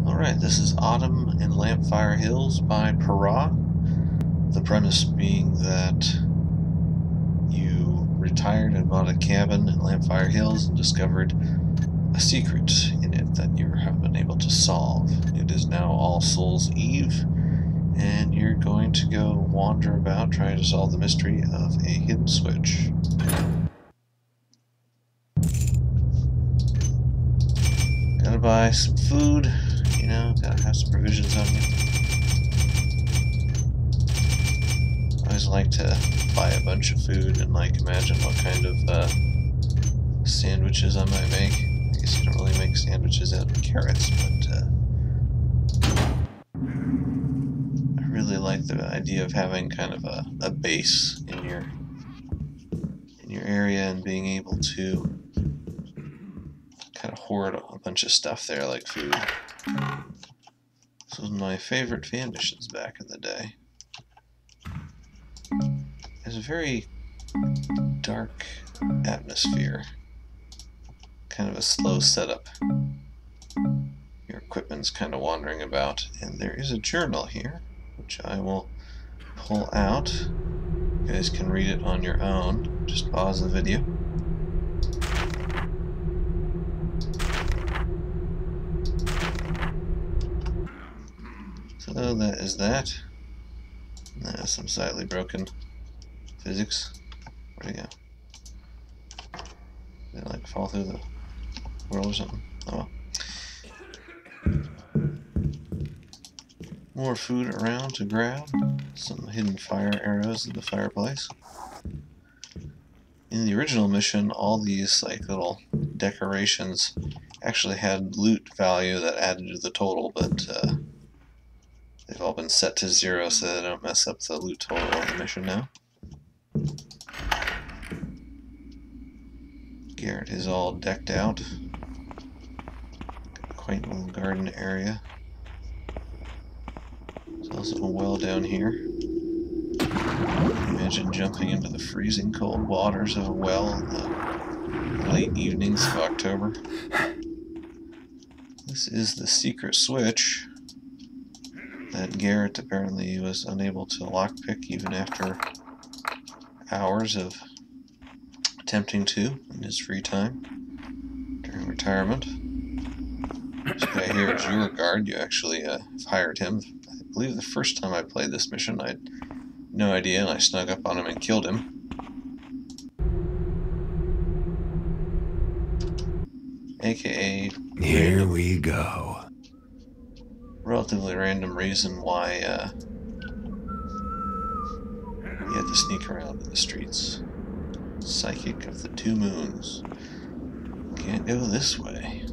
Alright, this is Autumn in Lampfire Hills by Purah. The premise being that you retired and bought a cabin in Lampfire Hills and discovered a secret in it that you have been able to solve. It is now All Souls Eve, and you're going to go wander about trying to solve the mystery of a hidden switch. Gotta buy some food, you know, gotta have some provisions on you. I always like to buy a bunch of food and imagine what kind of sandwiches I might make. I guess you don't really make sandwiches out of carrots, but I really like the idea of having kind of a base in your area and being able to kind of hoard a bunch of stuff there, like food. This was my favorite fan missions back in the day. It's a very dark atmosphere, kind of a slow setup. Your equipment's kind of wandering about, and there is a journal here, which I will pull out. You guys can read it on your own. Just pause the video. So that is that. And that is some slightly broken physics. Where'd it go? Did it fall through the world or something? Oh well. More food around to grab. Some hidden fire arrows in the fireplace. In the original mission, all these little decorations actually had loot value that added to the total, but they've all been set to 0 so they don't mess up the loot total of the mission now. Garrett is all decked out. Got a quaint little garden area. There's also a well down here. Imagine jumping into the freezing cold waters of a well in the late evenings of October. This is the secret switch that Garrett apparently was unable to lockpick even after hours of attempting to in his free time during retirement. This guy here is your guard. You actually hired him. I believe the first time I played this mission I had no idea and I snuck up on him and killed him. AKA here we go. Relatively random reason why you had to sneak around in the streets. Psychic of the Two Moons. Can't go this way.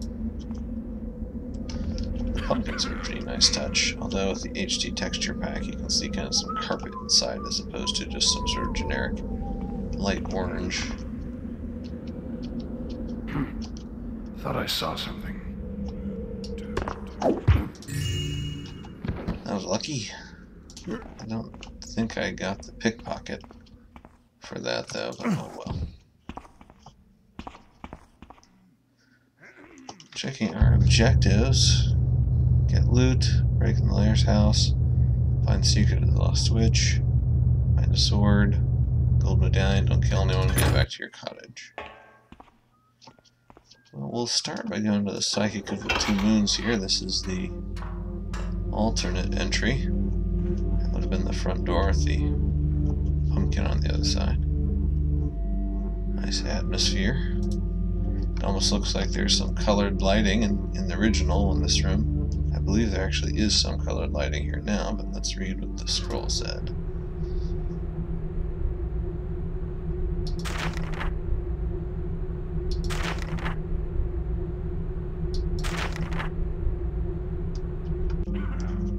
The pumpkins are a pretty nice touch, although with the HD texture pack you can see kind of some carpet inside as opposed to just some sort of generic light orange. Thought I saw something. I was lucky. I don't think I got the pickpocket for that though, but oh well. Checking our objectives. Get loot, break in the layer's house, find the secret of the lost switch, find a sword, gold medallion, don't kill anyone, and get back to your cottage. Well, we'll start by going to the Psychic of the Two Moons here. This is the alternate entry. That would have been the front door with the pumpkin on the other side. Nice atmosphere. It almost looks like there's some colored lighting in the original in this room. I believe there actually is some colored lighting here now, but let's read what the scroll said.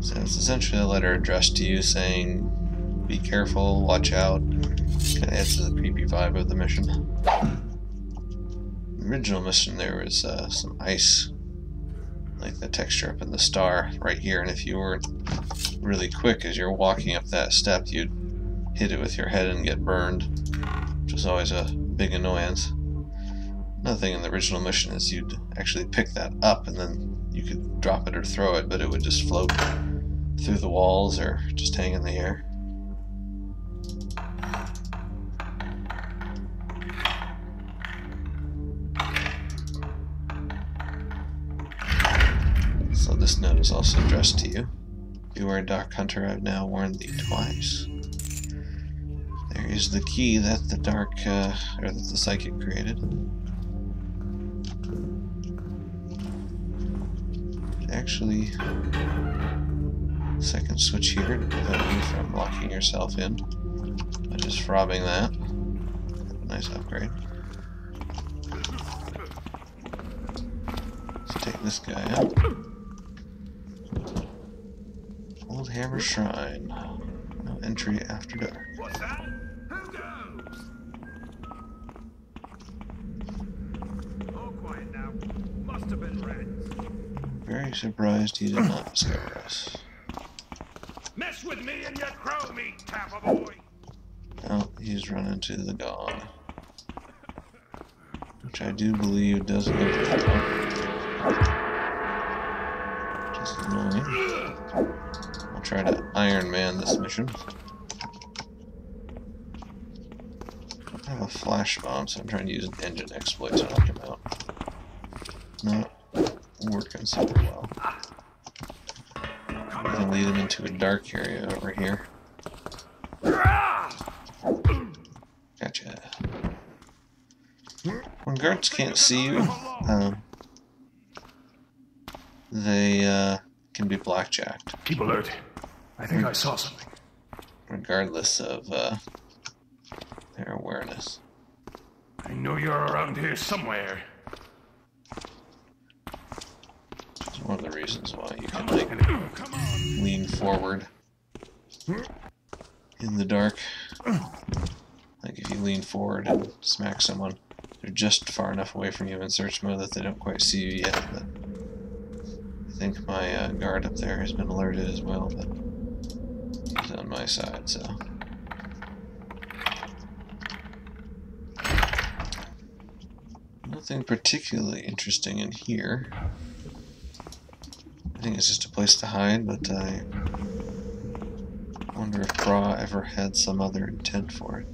So it's essentially a letter addressed to you saying, be careful, watch out. Kind of adds to the creepy vibe of the mission. In the original mission there was some ice, like the texture up in the star right here, and if you weren't really quick as you're walking up that step, you'd hit it with your head and get burned, which was always a big annoyance. Another thing in the original mission is you'd actually pick that up and then you could drop it or throw it, but it would just float through the walls or just hang in the air. So this note is also addressed to you. Beware, Dark Hunter, I've now warned thee twice. There is the key that the dark, or that the psychic created. Actually, second switch here to prevent you from locking yourself in by just robbing that. Nice upgrade. Let's take this guy out. Old Hammer Shrine. No entry after dark. What's that? Who goes? All quiet now. Must have been rats. Very surprised he did not discover us. Mess with me and you crow meat, Tapper boy. Oh, he's run into the gong. Which I do believe does go to the gong. Just annoying. I'll try to Iron Man this mission. I have a flash bomb, so I'm trying to use an engine exploit to knock him out. Not working super well. I'm gonna lead him into a dark area over here. Gotcha. When guards can't see you, they can be blackjacked. Keep alert. I think I saw something. Regardless of their awareness. I know you're around here somewhere. It's one of the reasons why you can like lean forward in the dark. Like if you lean forward and smack someone, they're just far enough away from you in search mode that they don't quite see you yet. But I think my guard up there has been alerted as well, but he's on my side, so. Nothing particularly interesting in here. I think it's just a place to hide, but I wonder if Purah ever had some other intent for it.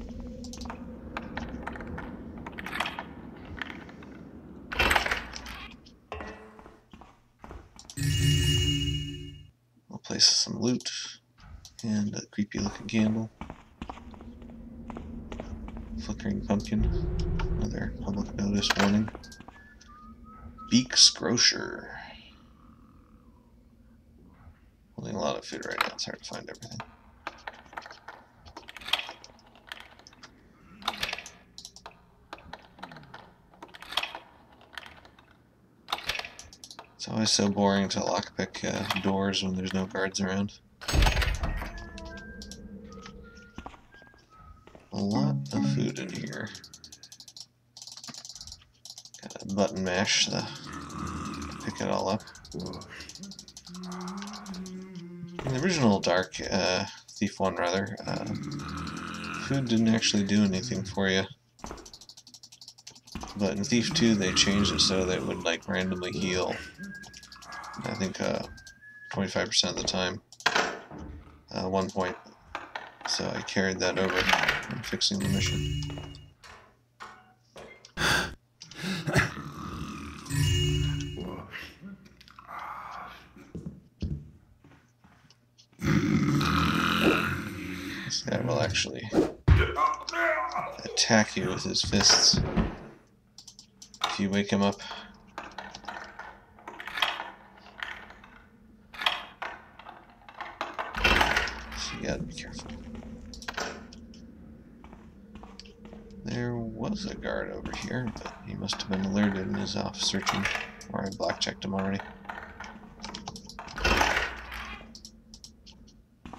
I'll place some loot and a creepy looking candle. Flickering pumpkin. Another public notice warning. Beak's Grocer. Holding a lot of food right now, it's hard to find everything. It's always so boring to lockpick doors when there's no guards around. A lot of food in here. Gotta button mash to pick it all up. In the original Dark, Thief1 rather, food didn't actually do anything for you. But in Thief 2 they changed it so that it would like randomly heal. I think 25% of the time. 1 point. So I carried that over in fixing the mission. This guy will actually attack you with his fists if you wake him up. So you gotta be careful. There was a guard over here, but he must have been alerted and is off searching, or I blackjacked him already.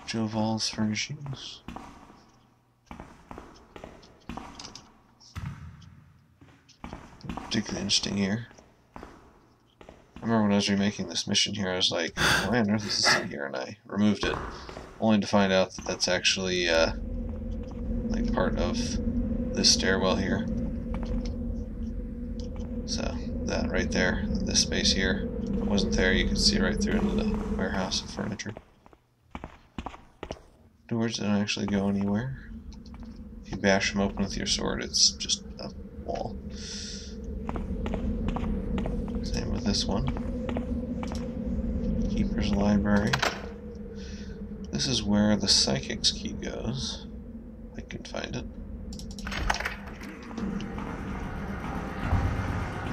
Joval's Furnishings. Particularly interesting here. I remember when I was remaking this mission here, I was like, why on earth is this in here? And I removed it, only to find out that that's actually like part of this stairwell here. So that right there, this space here, If it wasn't there, you could see right through into the warehouse of furniture. Doors don't actually go anywhere. If you bash them open with your sword, it's just a wall. Same with this one. Keeper's Library. This is where the Psychic's key goes. I can find it.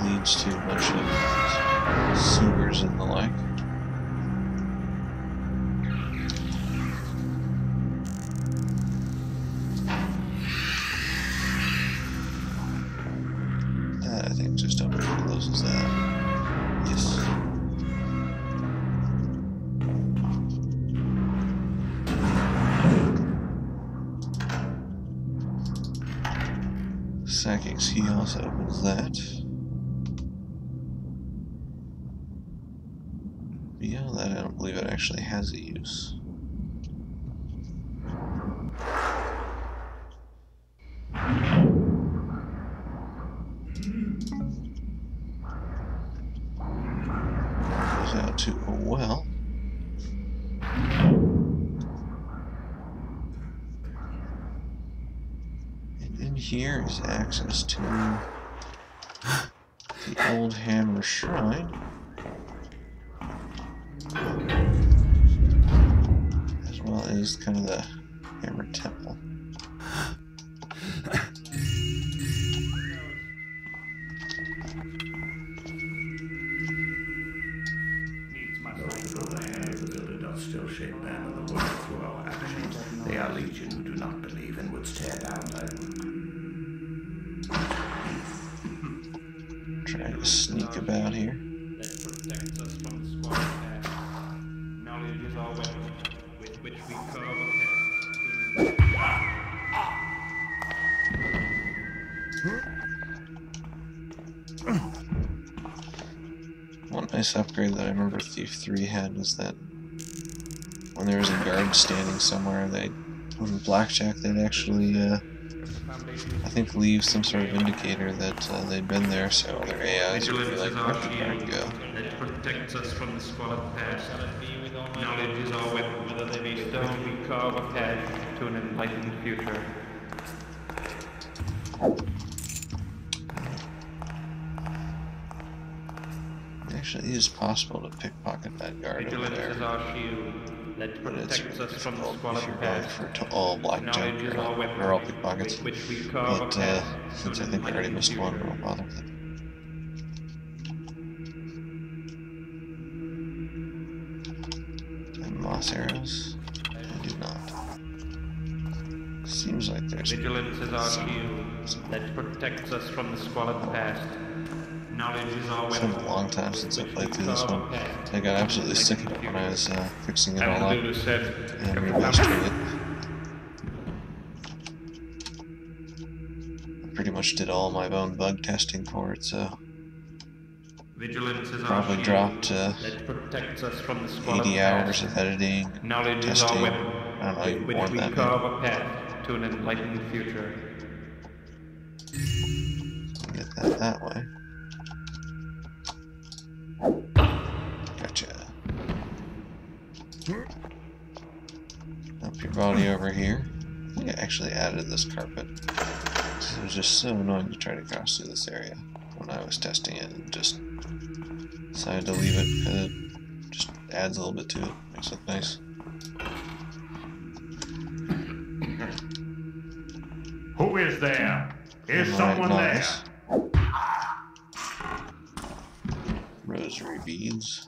Leads to a bunch of sewers and the like. That, I think, just open and closes that. Yes. Psychic's key also opens that. Beyond that, I don't believe it actually has a use. Goes out to a well. And in here is access to the Old Hammer Shrine. As well as kind of the Hammer Temple. Still shape band of the world through our actions. They are legion who do not believe and would tear down Trying to sneak about here. That protects us from the squad attack. Knowledge is our weapon, with which we carve a path. One nice upgrade that I remember Thief1 had was that when there was a guard standing somewhere, on Blackjack, they'd actually, I think, leave some sort of indicator that they'd been there, so their AIs would be like, where'd the guard go? That protects us from the squalid past. Knowledge is our weapon, whether they be stone, we carve a path to an enlightened future. Actually, it is possible to pickpocket that guard over Vigilance there. is our shield. That But it's protects really us from the difficult if squalid you're going past. for all blackjack Knowledge is our weapon, or all pickpockets. with which we carve a But path since to I an think I already enlightened missed one, I future. won't bother with it. And moss arrows? I do not. Seems like there's Vigilance is our some- shield that protects us from the squalid past. Knowledge is our It's weapon. been a long time since I with played which through we this carve a one. path I got to an absolutely sick of it enlightened when I was fixing it future. all And up Lulu said, and "Every remastering time it. I pretty much did all my own bug testing for it, so Vigilance is our probably shield dropped that protects us from the squalid 80 past. hours of editing, Knowledge is our testing. weapon, I don't know, with even which more we than that, carve maybe. a path to an enlightened future. Get that that way. Gotcha. Up your body over here. I think I actually added this carpet. It was just so annoying to try to cross through this area when I was testing it, and just decided to leave it because it just adds a little bit to it. Makes it look nice. Who is there? Is Alright, someone nice. there? Rosary beads.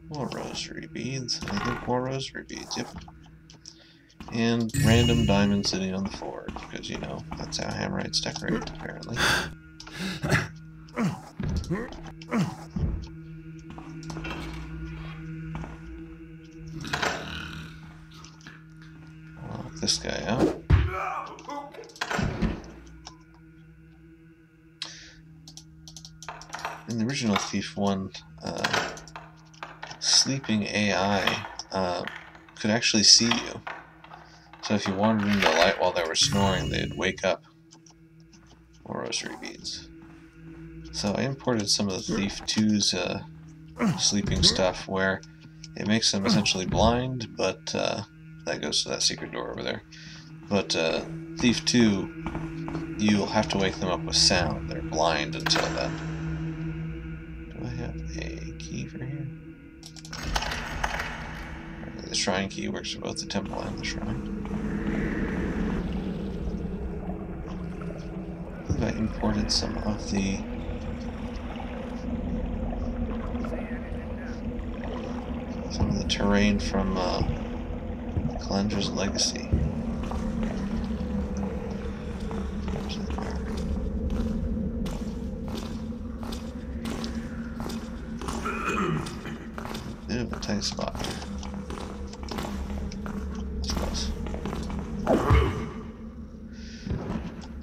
More rosary beads. I think more rosary beads, yep. And random diamonds sitting on the floor, because, you know, that's how Hammerites decorate, apparently. I'll knock this guy out. In the original Thief1, sleeping AI could actually see you. So if you wandered into light while they were snoring, they'd wake up. More rosary beads. So I imported some of the Thief2's sleeping stuff where it makes them essentially blind, but that goes to that secret door over there. But Thief 2, you'll have to wake them up with sound. They're blind until then. Do I have a key for here? Apparently the shrine key works for both the temple and the shrine. I believe I imported some of the terrain from Calendra's Legacy. Bit of a tight spot here. That's close.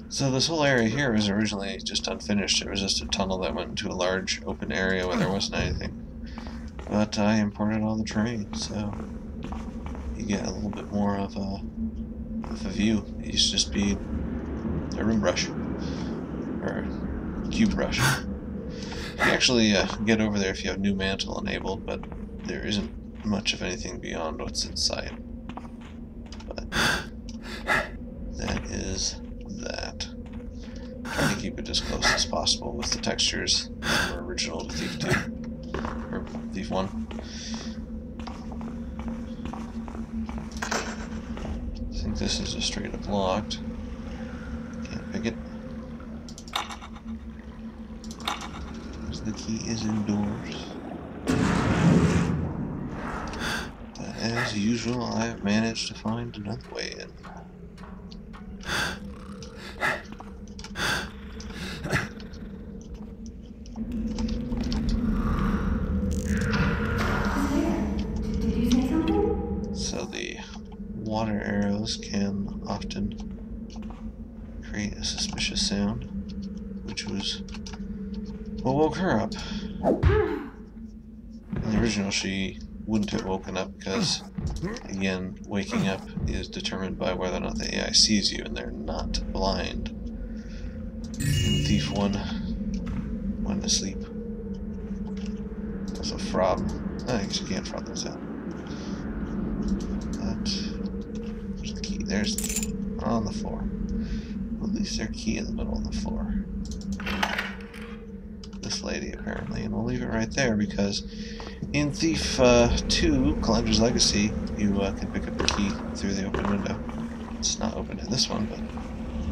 So this whole area here was originally just unfinished. It was just a tunnel that went into a large open area where there wasn't anything. But I imported all the terrain, so you get a little bit more of a view. It used to just be a room brush, or cube brush. You can actually get over there if you have new mantle enabled, but there isn't much of anything beyond what's inside. But that is that. Trying to keep it as close as possible with the textures that were original to Thief 2. Or Thief 1. I think this is just straight up locked. Can't pick it. The key is indoors. But as usual, I have managed to find another way in. So the water arrows can often create a suspicious sound, which was what woke her up. In the original, she wouldn't have woken up because, again, waking up is determined by whether or not the AI sees you, and they're not blind. In Thief 1, went to sleep. Also, fraud. I guess you can't fraud those out. But there's the key. There's the key. On the floor. Well, at least there's a key in the middle of the floor. This lady, apparently, and we'll leave it right there because in Thief 2, Calendra's Legacy, you can pick up the key through the open window. It's not open in this one, but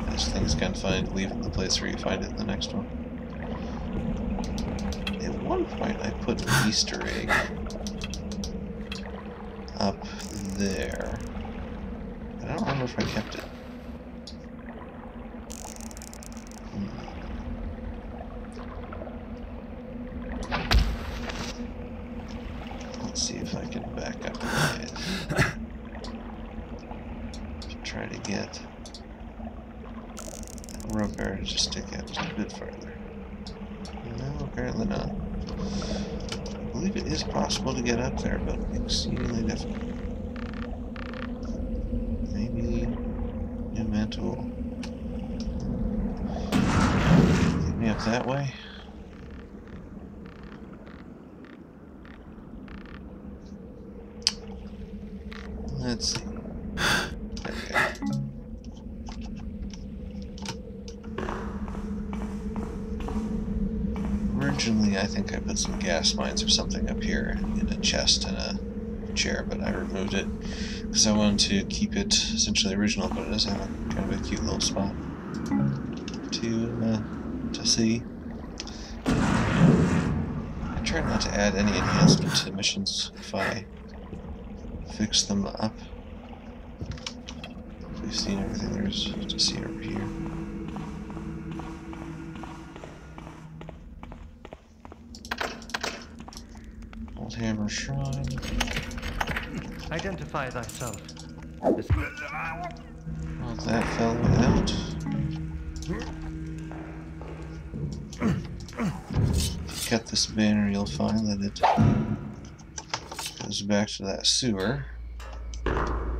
I just think it's kind of funny to leave it in the place where you find it in the next one. At one point, I put an Easter egg up there, but I don't remember if I kept it. Let's see if I can back up a bit. Try to get that rubber to just stick out just a bit further. No, apparently not. I believe it is possible to get up there, but exceedingly difficult. Maybe new mantle. Get me up that way. Let's see. There we go. Originally, I think I put some gas mines or something up here in a chest and a chair, but I removed it because I wanted to keep it essentially original, but it does have a kind of a cute little spot to see. I try not to add any enhancement to missions if I fix them up. We've seen everything there is to see over here. Old Hammer Shrine. Identify thyself. Well, that fell out. If you cut this banner, you'll find that it goes back to that sewer.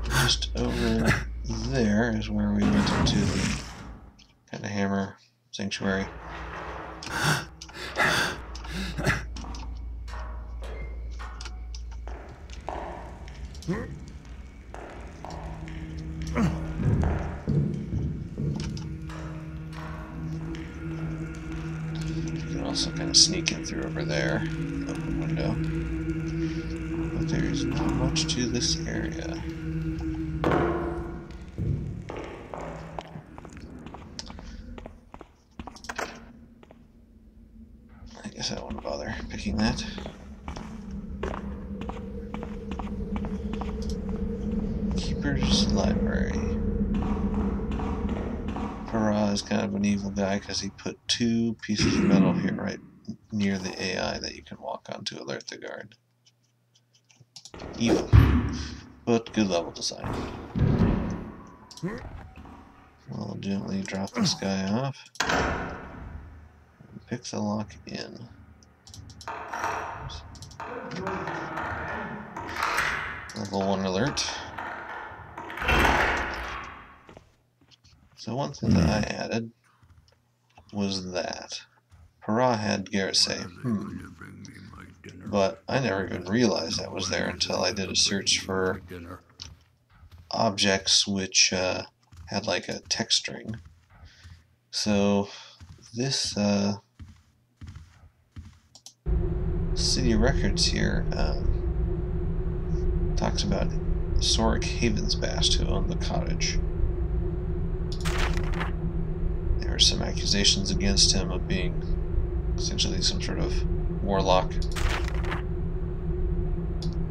Just over there is where we went into the kind of hammer sanctuary. You can also kind of sneak in through over there, the open window. But there is not much to this area. I guess I don't want to bother picking that. Keeper's Library. Purah is kind of an evil guy because he put 2 pieces of metal here right near the AI that you can walk on to alert the guard. Evil, but good level design. We'll gently drop this guy off. Pick the lock in. Level 1 alert. So one thing that I added was that Purah had Garrett say, but I never even realized that was there until I did a search for objects which had like a text string. So this city records here talks about Soric Havensbast, who owned the cottage. There were some accusations against him of being essentially some sort of warlock.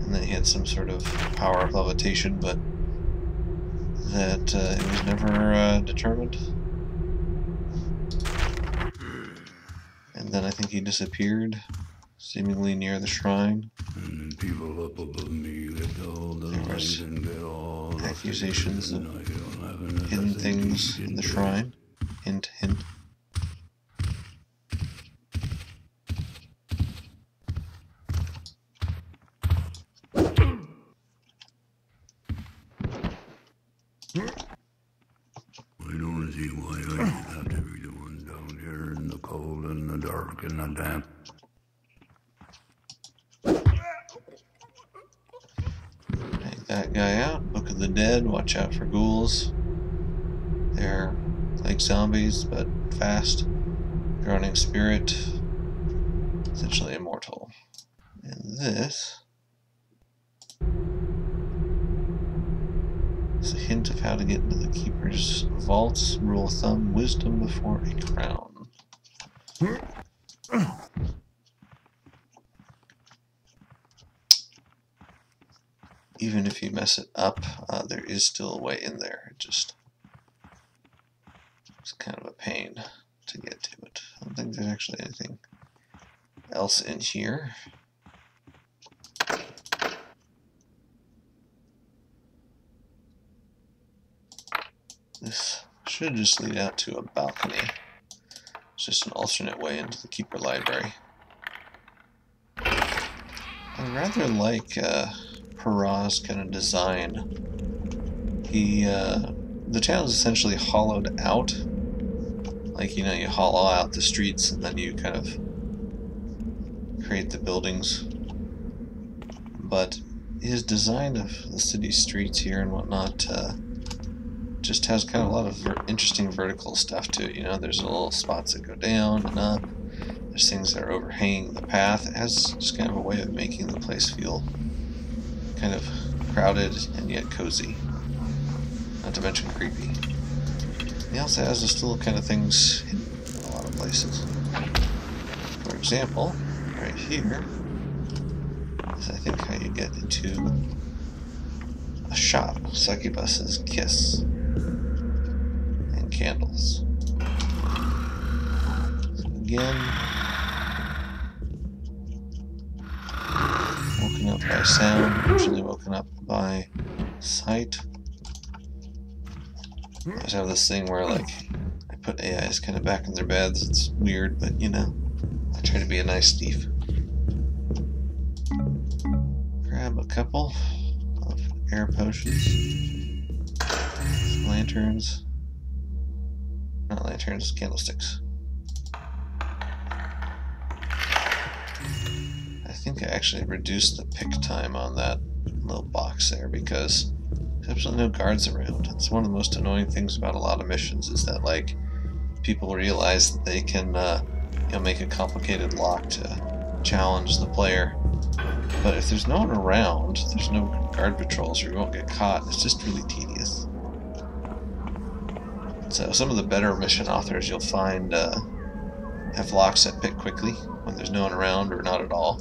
And then he had some sort of power of levitation, but that it was never determined. And then I think he disappeared, seemingly near the shrine. And people up above me, There was accusations of hidden things in the shrine. Hint, hint. I don't see why I have to be the one down here in the cold and the dark and the damp. Take that guy out. Book of the Dead. Watch out for ghouls. They're like zombies, but fast. Groaning spirit. Essentially immortal. And this is a hint of how to get into the Keeper's vaults. Rule of thumb: wisdom before a crown. Even if you mess it up, there is still a way in there. It's kind of a pain to get to it. I don't think there's actually anything else in here. This should just lead out to a balcony. It's just an alternate way into the Keeper Library. I rather like Purah's kind of design. The town is essentially hollowed out. Like, you know, you hollow out the streets and then you kind of create the buildings. But his design of the city streets here and whatnot just has kind of a lot of interesting vertical stuff to it. You know, there's little spots that go down and up. There's things that are overhanging the path. It has just kind of a way of making the place feel kind of crowded and yet cozy. Not to mention creepy. He also has this little kind of things hidden in a lot of places. For example, right here is I think how you get into a shop. Succubus's Kiss. And candles. So again, woken up by sound, usually woken up by sight. I always have this thing where, like, I put AIs kind of back in their beds. It's weird, but, you know, I try to be a nice thief. Grab a couple of air potions. Lanterns. Not lanterns, candlesticks. I think I actually reduced the pick time on that little box there because there's absolutely no guards around. It's one of the most annoying things about a lot of missions is that, like, people realize that they can, you know, make a complicated lock to challenge the player. But if there's no one around, there's no guard patrols, or you won't get caught. It's just really tedious. So some of the better mission authors you'll find have locks that pick quickly when there's no one around or not at all.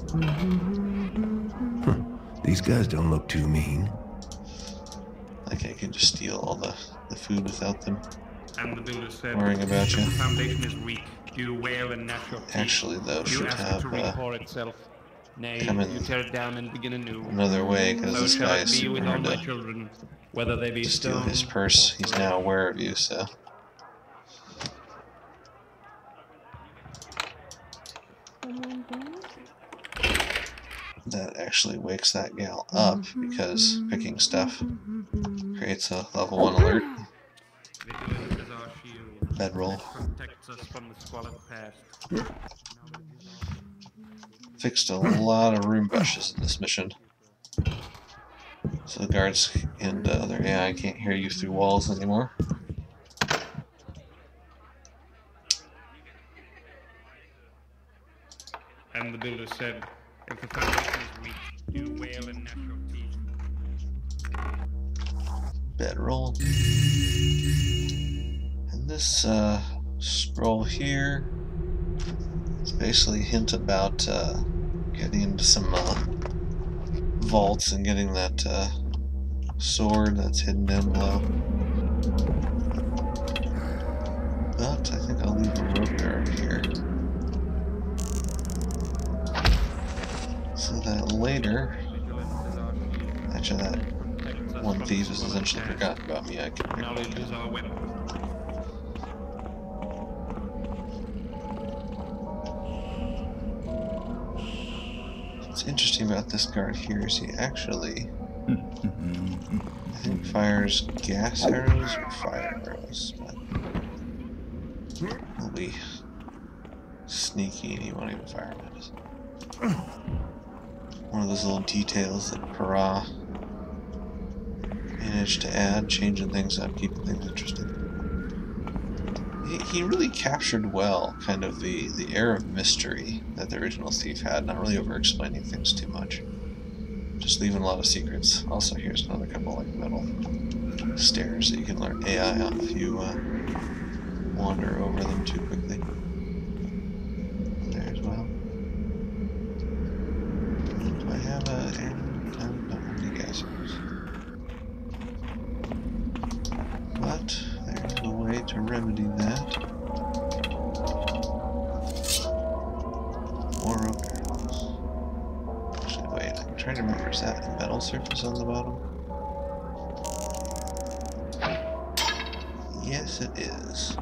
These guys don't look too mean. Like I can just steal all the food without them And the builder said, worrying about you. the foundation is weak. Do well and gnash your teeth. Actually, though, You should ask it have to repair itself. Nay, come in you tear it down and begin anew. another way because So this shall guy it is be super with all hard my to children, whether they be steal stone. his purse. He's now aware of you, so. That actually wakes that gal up because picking stuff creates a level 1 alert. Vigilance is our shield. Bedroll. It protects us from the squalid past. Fixed a lot of room brushes in this mission. So the guards and their AI can't hear you through walls anymore. And the builder said, if the foundation is weak, do well and gnash your teeth. Bedroll. And this scroll here is basically a hint about getting into some vaults and getting that sword that's hidden down below. But I think I'll leave a rope bearer here, so that later, actually that one thief is essentially forgotten about me, I can pick Knowledge back is up. our weapon. What's interesting about this guard here is he actually, I think, fires gas arrows or fire arrows, but he'll be sneaky and he won't even fire them at us. One of those little details that Purah managed to add, changing things up, keeping things interesting. He really captured well kind of the air of mystery that the original Thief had, not really over-explaining things too much. Just leaving a lot of secrets. Also, here's another couple like metal stairs that you can learn AI off if you wander over them too quickly. There as well. Do I have a... I don't have any gas arrows. But there's a way to remedy that. More rope arrows. Actually, wait, I'm trying to remember, is that a metal surface on the bottom? Yes, it is.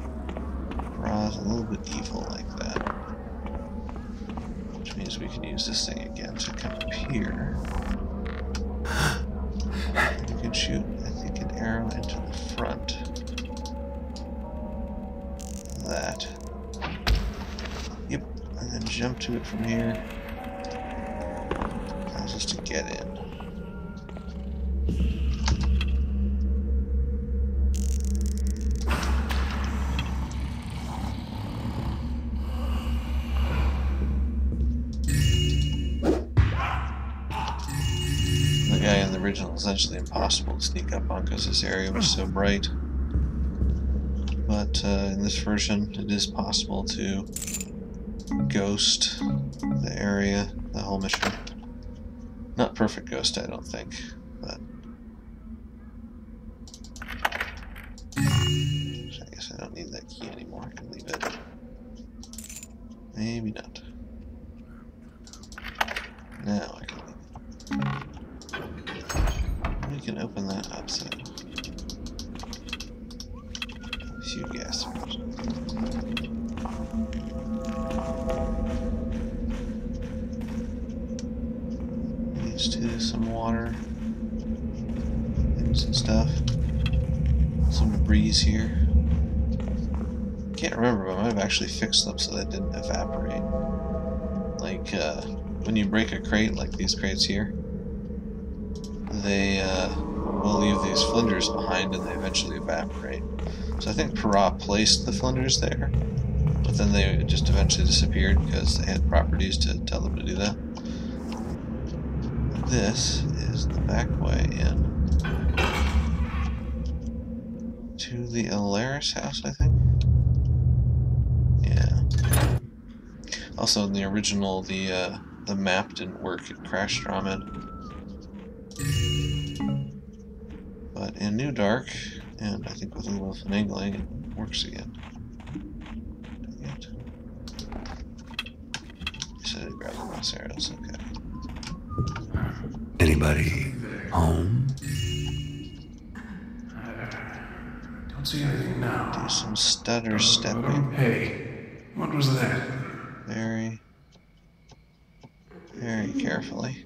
Ra's a little bit evil like that. Which means we can use this thing again to come up here. And you can shoot, I think, an arrow into the front. That. Yep, and then jump to it from here. Allows us to get in. The guy in the original is essentially impossible to sneak up on because this area was so bright. But in this version, it is possible to ghost the area, the whole mission. Not perfect ghost, I don't think, but I guess I don't need that key anymore. I can leave it. Maybe not. Now I can leave it. We can open that up, so a few gas arrows. Leads to some water and some stuff. Some debris here. Can't remember, but I might have actually fixed them so that didn't evaporate. Like when you break a crate, like these crates here, they will leave these flinders behind and they eventually evaporate. So I think Purah placed the flinders there, but then they just eventually disappeared because they had properties to tell them to do that. This is the back way in to the Alaris house, I think. Yeah. Also, in the original, the map didn't work; it crashed Ramen. But in Newdark, and I think with a little finagling, it works again. Should I grab the mouse arrows? Okay. Anybody home? Don't see anything now. Do some stutter stepping. Hey, what was that? Very, very carefully.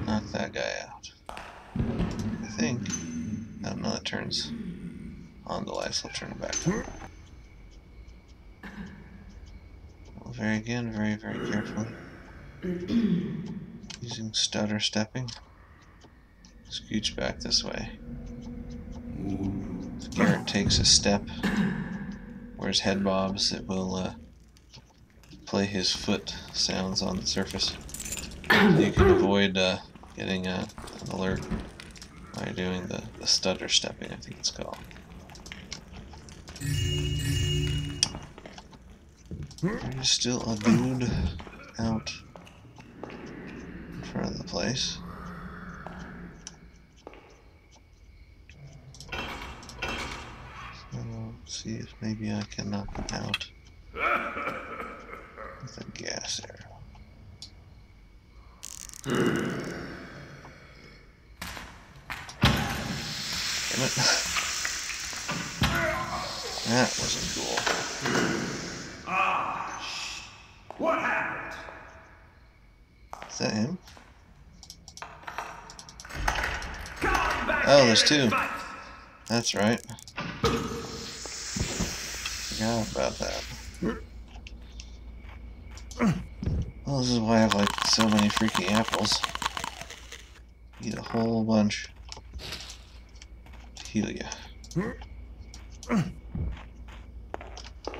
Knock that guy out. I think. I don't know, it turns on the lights. I'll turn it back on. Well, very carefully. Using stutter stepping. Scooch back this way. If Garrett takes a step where his head bobs, it will play his foot sounds on the surface. You can avoid getting an alert by doing the stutter stepping, I think it's called. There's still a dude out in front of the place. So let's see if maybe I can knock him out with a gas arrow. Damn it. That wasn't cool. What happened? Is that him? Oh, there's two. That's right. Forgot about that. Well, this is why I have like so many freaking apples. Eat a whole bunch. Heal ya. Kind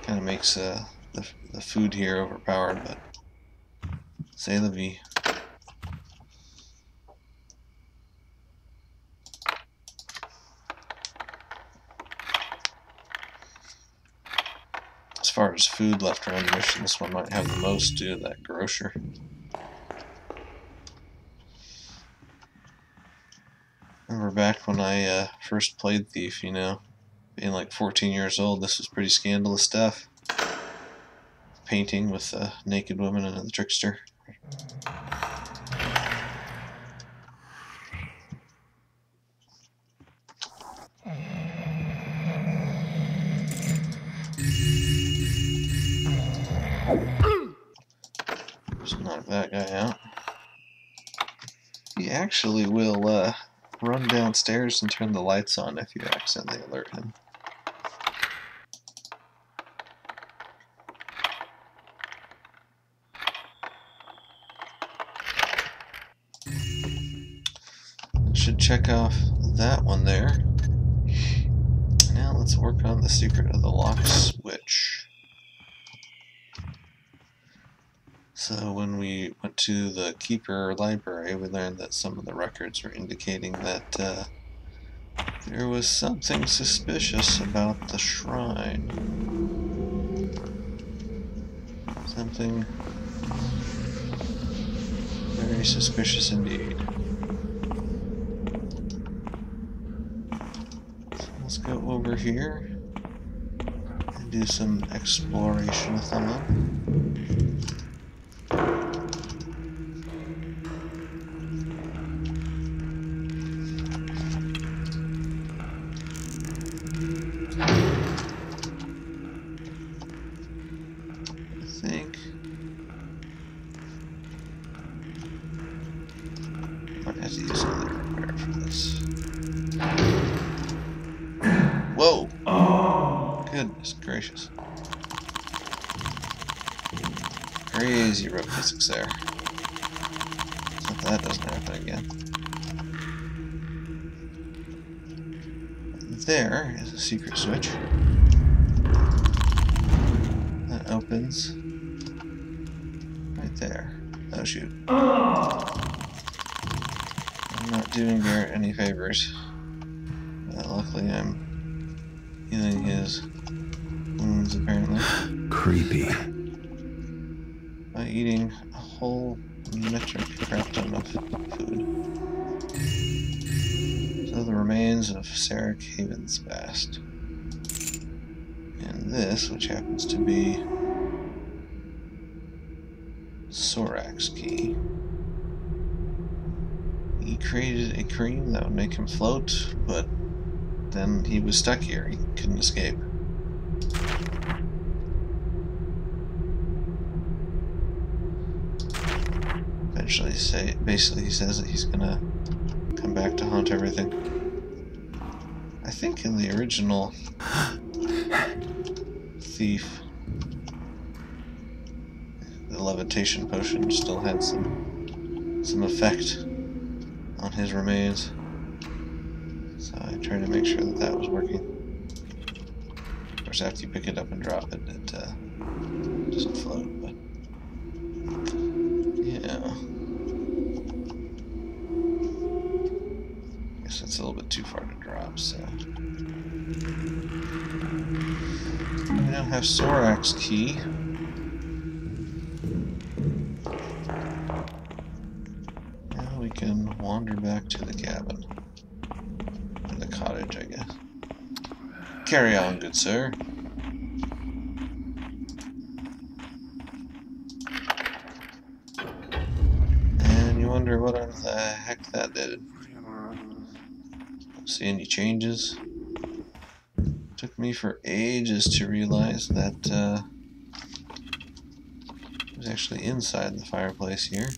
of makes the food here overpowered, but c'est la vie. As far as food left around the mission, this one might have the most due to that grocer. Remember back when I first played Thief, you know, being like 14 years old, this was pretty scandalous stuff. Painting with a naked woman and the trickster. Just knock that guy out. He actually will run downstairs and turn the lights on if you accidentally alert him. Should check off that one there. Now let's work on the secret of the lock switch. So when we went to the Keeper library, we learned that some of the records were indicating that there was something suspicious about the shrine. Something very suspicious indeed. So let's go over here and do some exploration with them. Whoa! Oh. Goodness gracious. crazy rope physics there. So that doesn't happen again. There is a secret switch. That opens right there. Oh shoot. I'm not doing Garrett any favors. Luckily I'm healing his wounds apparently. Creepy. By eating a whole metric crap ton of food. So the remains of Sarek Haven's past. And this, which happens to be Sorak's key. He created a cream that would make him float, but then he was stuck here. He couldn't escape. Eventually, basically he says that he's gonna come back to haunt everything. I think in the original Thief, the levitation potion still had some effect on his remains. So I tried to make sure that that was working. Of course, after you pick it up and drop it, it doesn't float, but yeah. I guess it's a little bit too far to drop, so. We now have Sorak's key. Now we can wander back to the cabin. Or the cottage, I guess. Carry on, good sir. And you wonder what the heck that did. Don't see any changes. Took me for ages to realize that it was actually inside the fireplace here.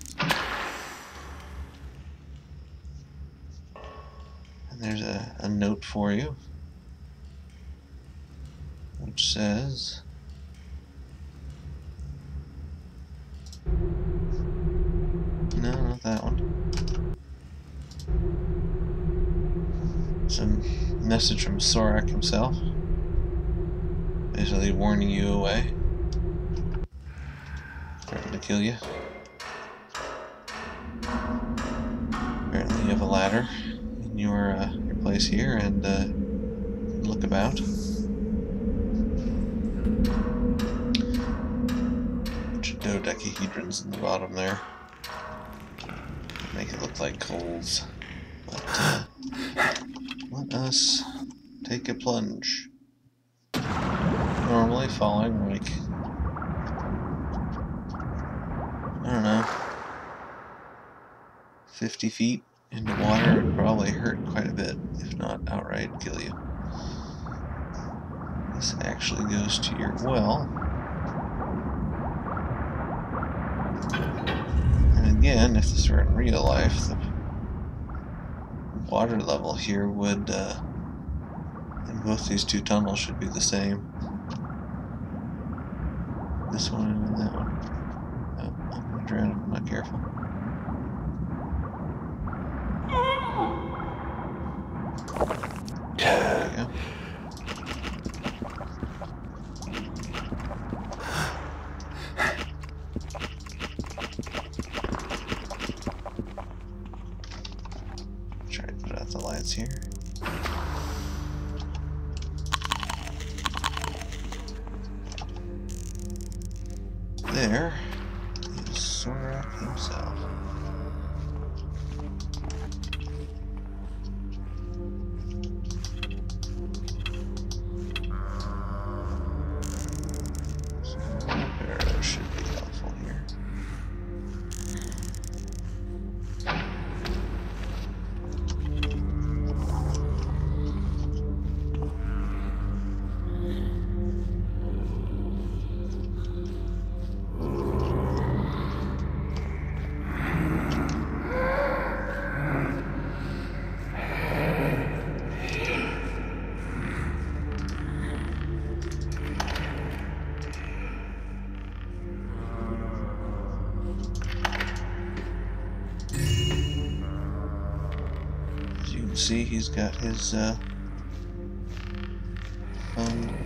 And there's a note for you, which says, no, not that one. It's a message from Sorak himself, basically warning you away, threatening to kill you. Apparently you have a ladder in your place here, and look about. Bunch of dodecahedrons in the bottom there. Make it look like coals. But let us take a plunge. Normally falling like, I don't know, 50 feet into water would probably hurt quite a bit, if not outright kill you. This actually goes to your well. And again, if this were in real life, the water level here would, in both these two tunnels, should be the same. This one and that one. Oh, I'm gonna drown if I'm not careful. There you go. Try to put out the lights here. There is Sorak himself. So Purah should be helpful here. see he's got his fun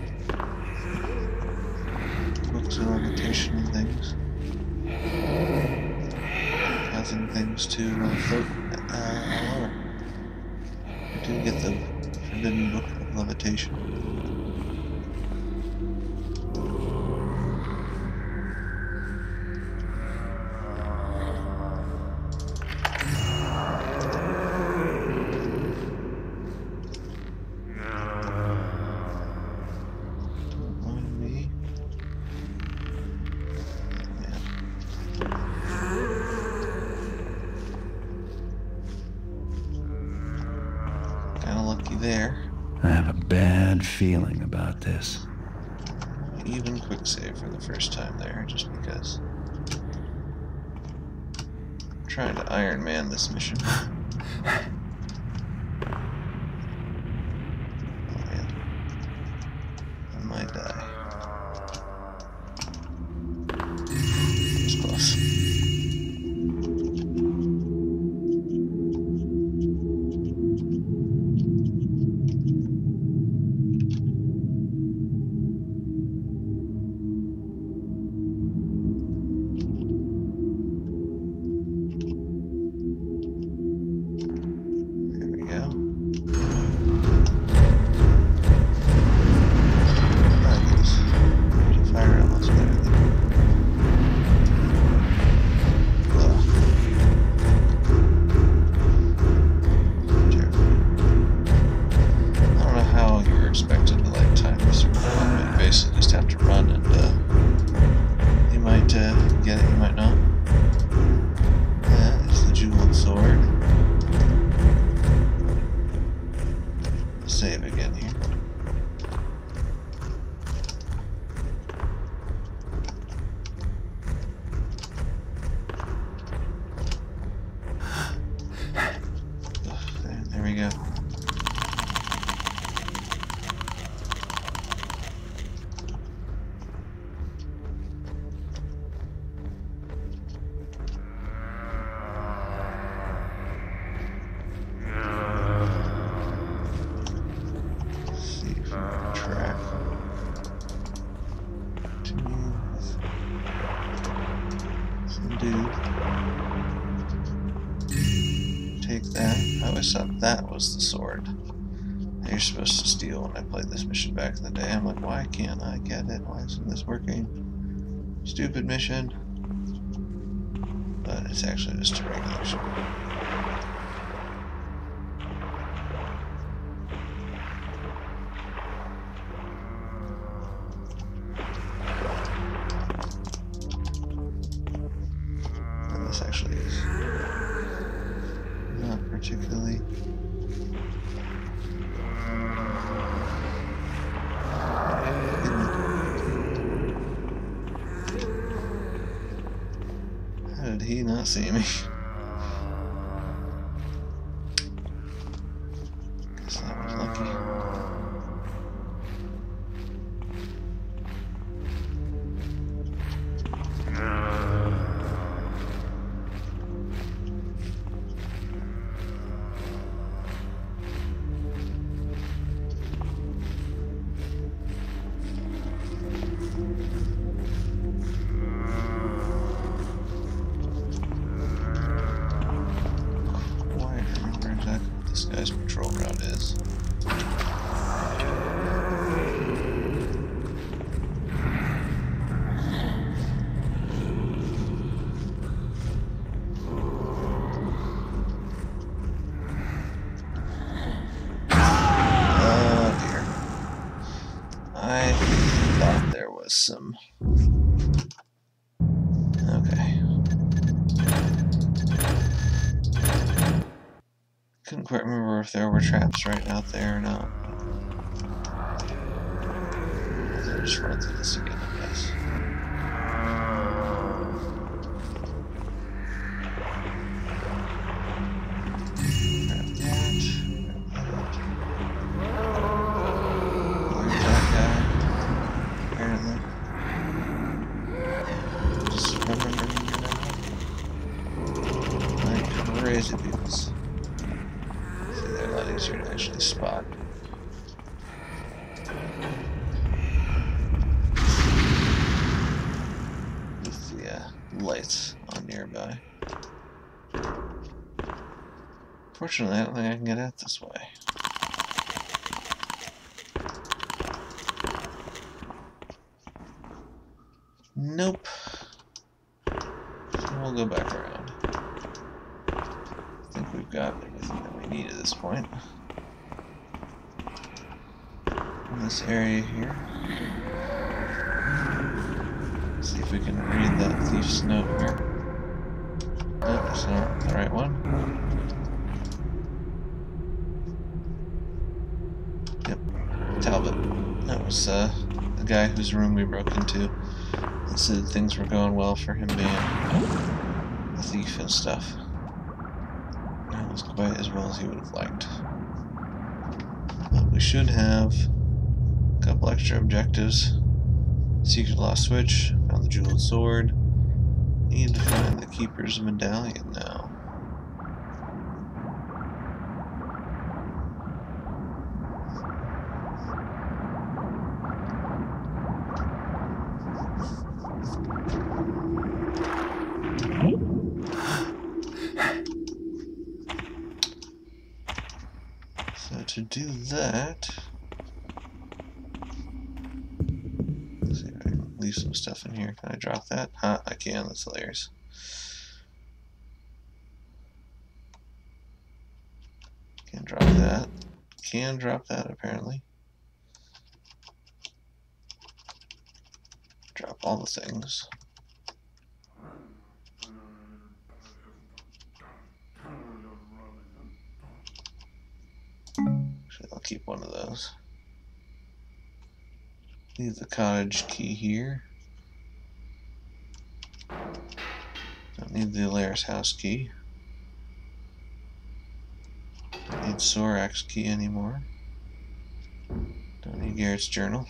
books and levitation and things, causing things to float all over. I do get the forbidden book of levitation. There. I have a bad feeling about this. Even quick save for the first time there, just because. I'm trying to Iron Man this mission. Oh man. I might die. It's close. Get it, you might not. That is the jeweled sword. Save again here. There we go. Take that. I always thought that was the sword that you're supposed to steal when I played this mission back in the day. I'm like, why can't I get it? Why isn't this working? Stupid mission. But it's actually just a regular sword. And this actually is not particularly How did he not see me? Guess that was lucky. This guy's patrol route is. Oh dear. I thought there was some. Okay. Couldn't quite remember if there were traps right out there or not. I'll just run through this again, I guess. Grab that. Where's that guy? Apparently. Just remember like crazy peoples. They're letting lights on nearby. Fortunately, I don't think I can get out this way. Nope. So we'll go back around. I think we've got everything that we need at this point. In this area here. See if we can read that thief's note here. Nope, that's not the right one. Yep, Talbot. That was the guy whose room we broke into. It said things were going well for him being a thief and stuff. Not as quite as well as he would have liked. But we should have a couple extra objectives. Secret lost switch, found the jeweled sword. Need to find the keeper's medallion now. So to do that, let's see if I can leave some stuff in here. Can I drop that? I can. That's hilarious. Can't drop that. Can drop that apparently. Drop all the things. Actually, I'll keep one of those. Leave the cottage key here. Don't need the Alair's house key. Don't need Sorak's key anymore. Don't need Garrett's journal.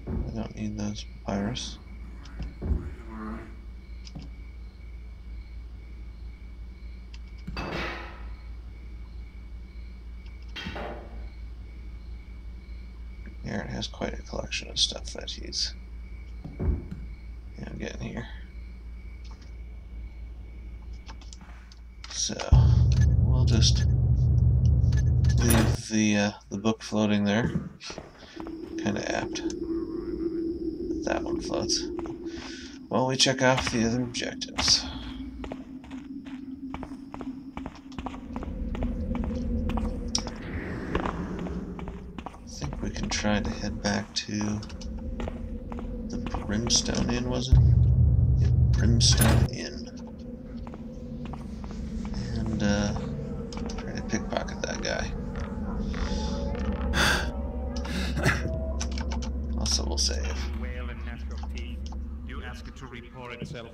I don't need those papyrus. Garrett has quite a collection of stuff that he's getting here. So we'll just leave the book floating there. Kind of apt that that one floats. While we check off the other objectives. I think we can try to head back to the Brimstone Inn, was it? Yeah, Brimstone Inn. And try to pickpocket that guy. Also, we'll save. Wail and gnash your teeth. You ask it to report itself.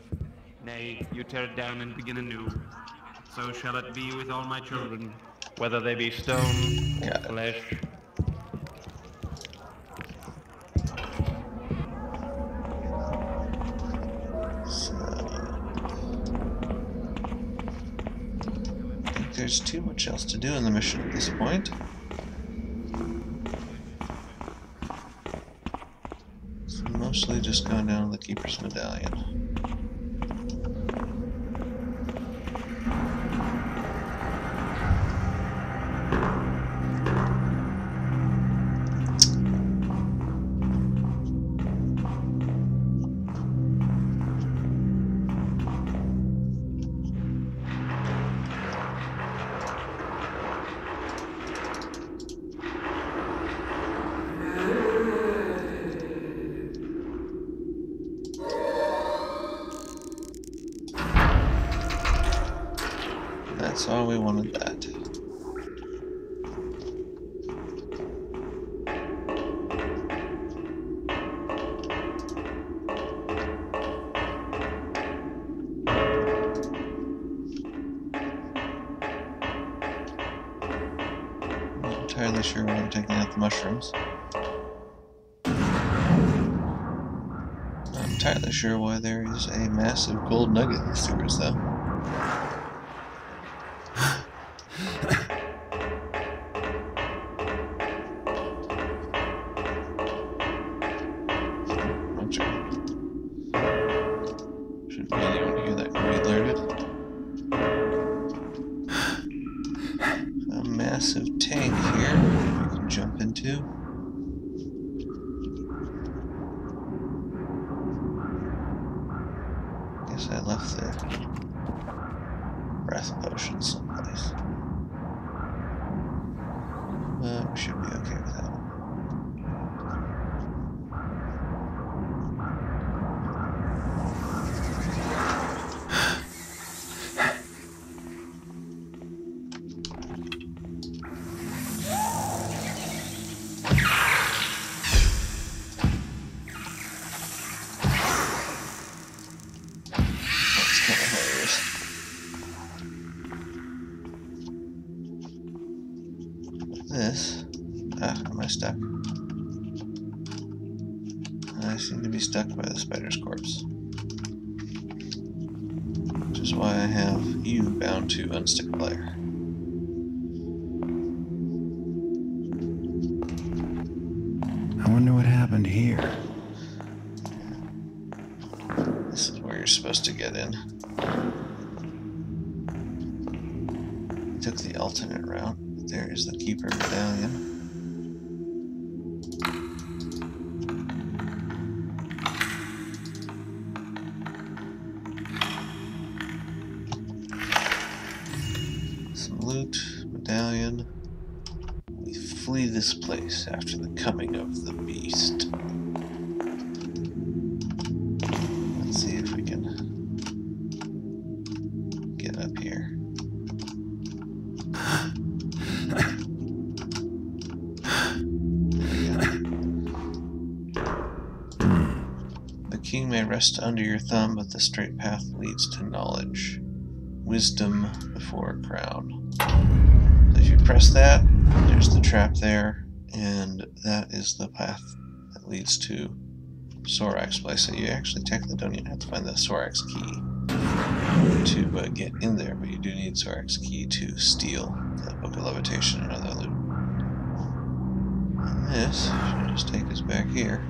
Nay, you tear it down and begin anew. So shall it be with all my children, whether they be stone or flesh. There's too much else to do in the mission at this point. It's mostly just going down to the Keeper's Medallion. That's all we wanted that. I'm not entirely sure why I'm taking out the mushrooms. Not entirely sure why there is a massive gold nugget in the sewers, though. anyone here that can be alerted. A massive tank here we can jump into. Guess I left the breath potion someplace. But we should be okay with that one. This. Am I stuck? I seem to be stuck by the spider's corpse. Which is why I have you bound to unstick player. I wonder what happened here. This is where you're supposed to get in. I took the alternate route. There is the Keeper Medallion. Some loot, medallion. We flee this place after the coming of the beast. Let's see if we can get up here. The king may rest under your thumb, but the straight path leads to knowledge. Wisdom before a crown. So if you press that, there's the trap there, and that is the path that leads to Sorak's place. So you actually technically don't even have to find the Sorak's key to get in there, but you do need Sorak's key to steal the Book of Levitation and other loot. And this should just take us back here.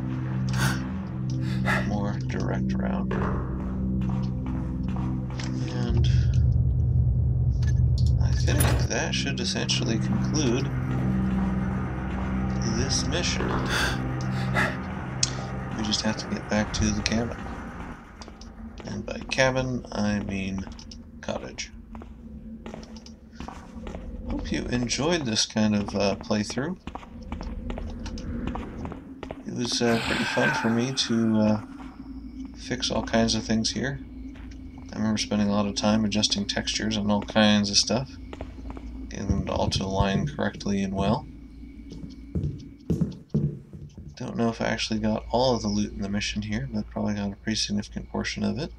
More direct route. And I think that should essentially conclude this mission. We just have to get back to the cabin. And by cabin, I mean cottage. Hope you enjoyed this kind of playthrough. It was pretty fun for me to fix all kinds of things here. I remember spending a lot of time adjusting textures and all kinds of stuff, getting them all to align correctly and well. Don't know if I actually got all of the loot in the mission here, but probably got a pretty significant portion of it.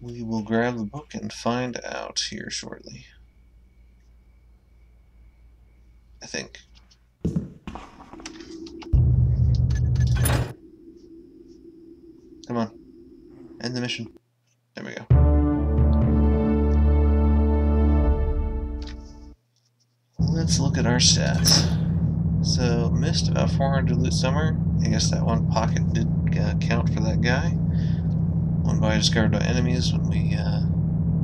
We will grab the book and find out here shortly. I think. Come on. End the mission. There we go. Let's look at our stats. So, missed about 400 loot somewhere. I guess that one pocket did count for that guy. One by discovered by enemies when we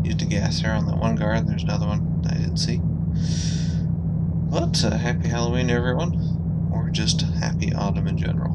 used a gas arrow on that one guard. There's another one I didn't see. But, happy Halloween, everyone. Or just happy autumn in general.